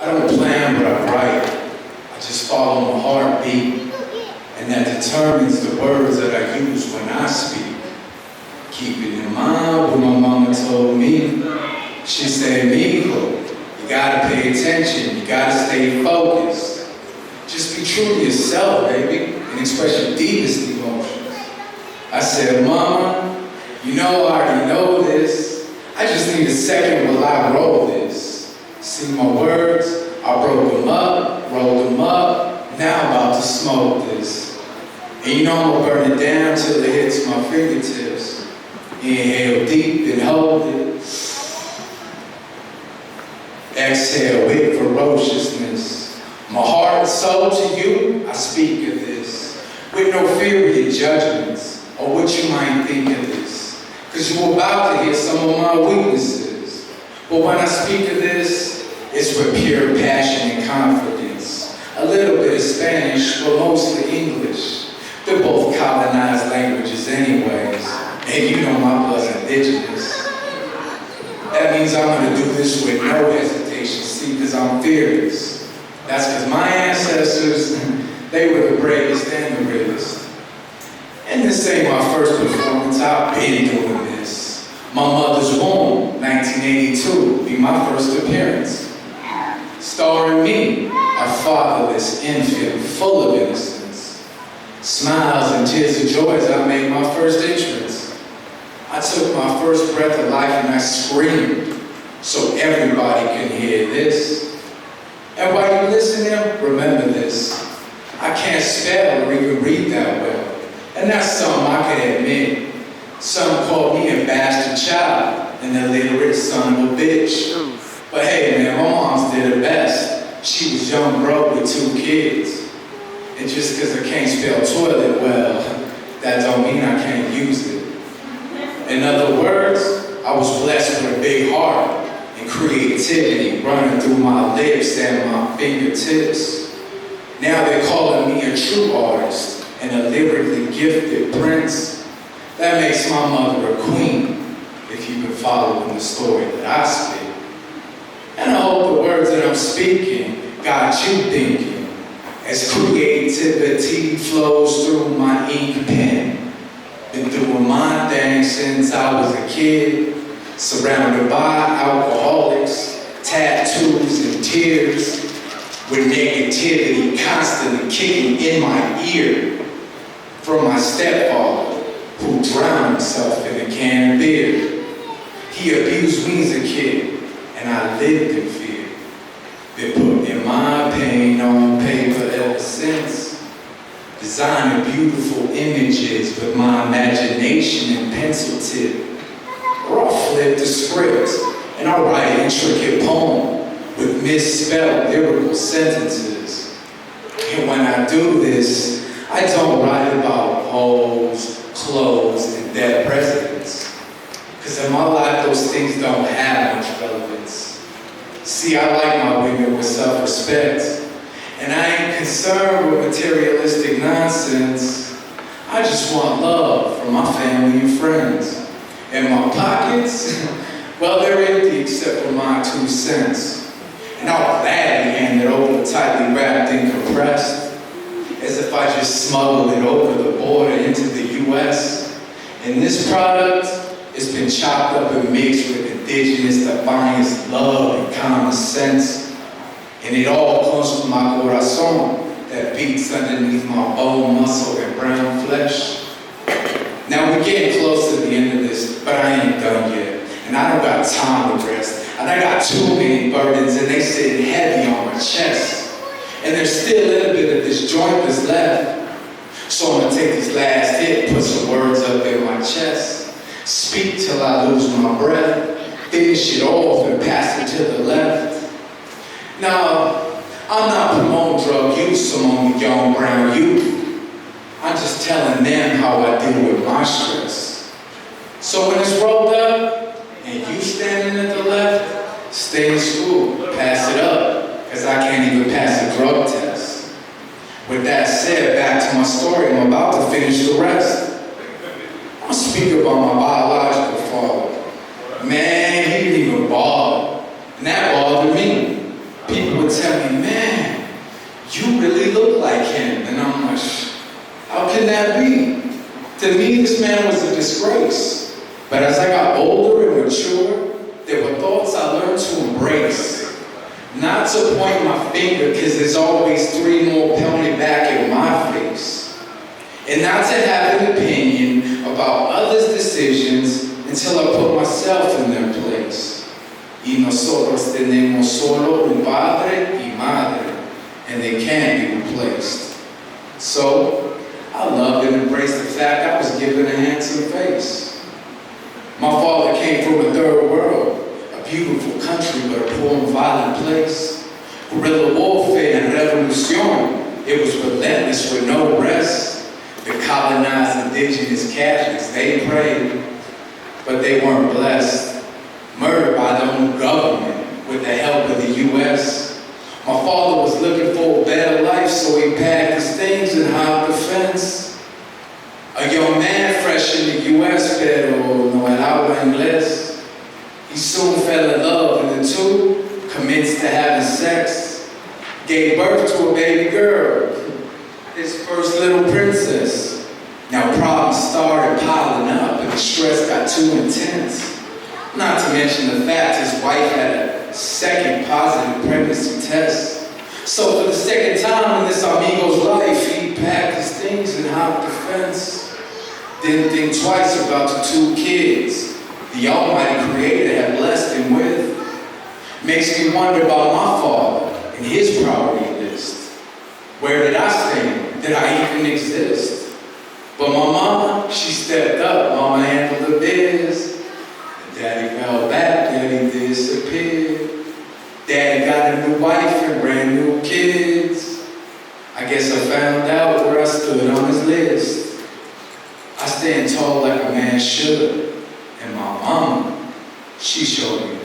I don't plan what I write. I just follow my heartbeat, and that determines the words that I use when I speak. Keep it in mind what my mama told me. She said, "Mijo, you gotta pay attention. You gotta stay focused. Just be true to yourself, baby, and express your deepest emotions." I said, "Mama, you know I already know this. I just need a second while I roll this. See my words? I broke them up, rolled them up. Now I'm about to smoke this. And you know I'm gonna burn it down till it hits my fingertips. Inhale deep and hold it. Exhale with ferociousness. My heart and soul to you, I speak of this. With no fear of your judgments or what you might think of this. Because you're about to hear some of my weaknesses. But when I speak of this, it's with pure passion and confidence. A little bit of Spanish, but mostly English. They're both colonized languages anyways. And you know my blood's indigenous. That means I'm gonna do this with no hesitation, see, because I'm fearless. That's because my ancestors, they were the bravest and the realest. And this ain't my first performance, I've been doing this. My mother's womb, 1982, be my first appearance. Starring me, a fatherless infant, full of innocence. Smiles and tears of joy as I made my first entrance. I took my first breath of life and I screamed so everybody can hear this. And while you're listening, remember this. I can't spell or even read that well. And that's something I can admit. Some call me a bastard child and an illiterate son of a bitch. But hey man, my mom's did her best. She was young, broke with 2 kids. And just because I can't spell toilet well, that don't mean I can't use it. In other words, I was blessed with a big heart and creativity running through my lips and my fingertips. Now they're calling me a true artist and a lyrically gifted prince. That makes my mother a queen, if you've been following the story that I speak. And I hope the words that I'm speaking got you thinking as creativity flows through my ink pen. Been doing my thing since I was a kid, surrounded by alcoholics, tattoos and tears, with negativity constantly kicking in my ear from my stepfather, who drowned himself in a can of beer. He abused me as a kid, and I lived in fear. Been putting my pain on paper ever since. Designing beautiful images with my imagination and pencil tip. Or I'll flip the script and I'll write an intricate poem with misspelled lyrical sentences. And when I do this, I don't write about hoes, clothes, and dead presidents. Because in my life, those things don't have much relevance. See, I like my women with self-respect. And I ain't concerned with materialistic nonsense. I just want love from my family and friends. And my pockets, well, they're empty except for my 2 cents. And I'll gladly hand it over tightly wrapped and compressed, as if I just smuggled it over the border into the US. And this product has been chopped up and mixed with indigenous defiance, love, and common sense. And it all comes from my corazon that beats underneath my bone, muscle, and brown flesh. Now we're getting close to the end of this, but I ain't done yet. And I don't got time to rest. And I got too many burdens and they sitting heavy on my chest. And there's still a little bit of this joint that's left. So I'm gonna take this last hit, put some words up in my chest. Speak till I lose my breath. Finish it off and pass it to the left. Now, I'm not promoting drug use among the young brown youth. I'm just telling them how I deal with my stress. So when it's rolled up and you standing at the left, stay in school, pass it up, because I can't even pass a drug test. With that said, back to my story, I'm about to finish the rest. I'm gonna speak about my biological father. Man, he didn't even bother, and that bothered me. People would tell me, man, you really look like him. And I'm like, how can that be? To me, this man was a disgrace. But as I got older and mature, there were thoughts I learned to embrace. Not to point my finger, because there's always three more pointed back in my face. And not to have an opinion about others' decisions until I put myself in their place. Y nosotros tenemos solo un padre y madre, and they can't be replaced. So, I loved and embraced the fact I was given a handsome face. My father came from a third world, a beautiful country, but a poor and violent place. Guerrilla warfare and revolution, it was relentless with no rest. The colonized indigenous Catholics, they prayed, but they weren't blessed. Murdered by their own government with the help of the U.S. My father was looking for a better life, so he packed his things and hopped the fence. A young man fresh in the U.S., pero no hablaba inglés. He soon fell in love, and the two commenced to having sex. Gave birth to a baby girl, his first little princess. Now problems started piling up, and the stress got too intense. Not to mention the fact his wife had a second positive pregnancy test. So for the second time in this amigo's life, he packed his things and hopped the fence. Didn't think twice about the two kids the Almighty Creator had blessed him with. Makes me wonder about my father and his priority list. Where did I stand? Did I even exist? But my mama, she stepped up. Mama handled the biz. Daddy fell back, Daddy disappeared. Daddy got a new wife and brand new kids. I guess I found out where I stood on his list. I stand tall like a man should. And my mama, she showed me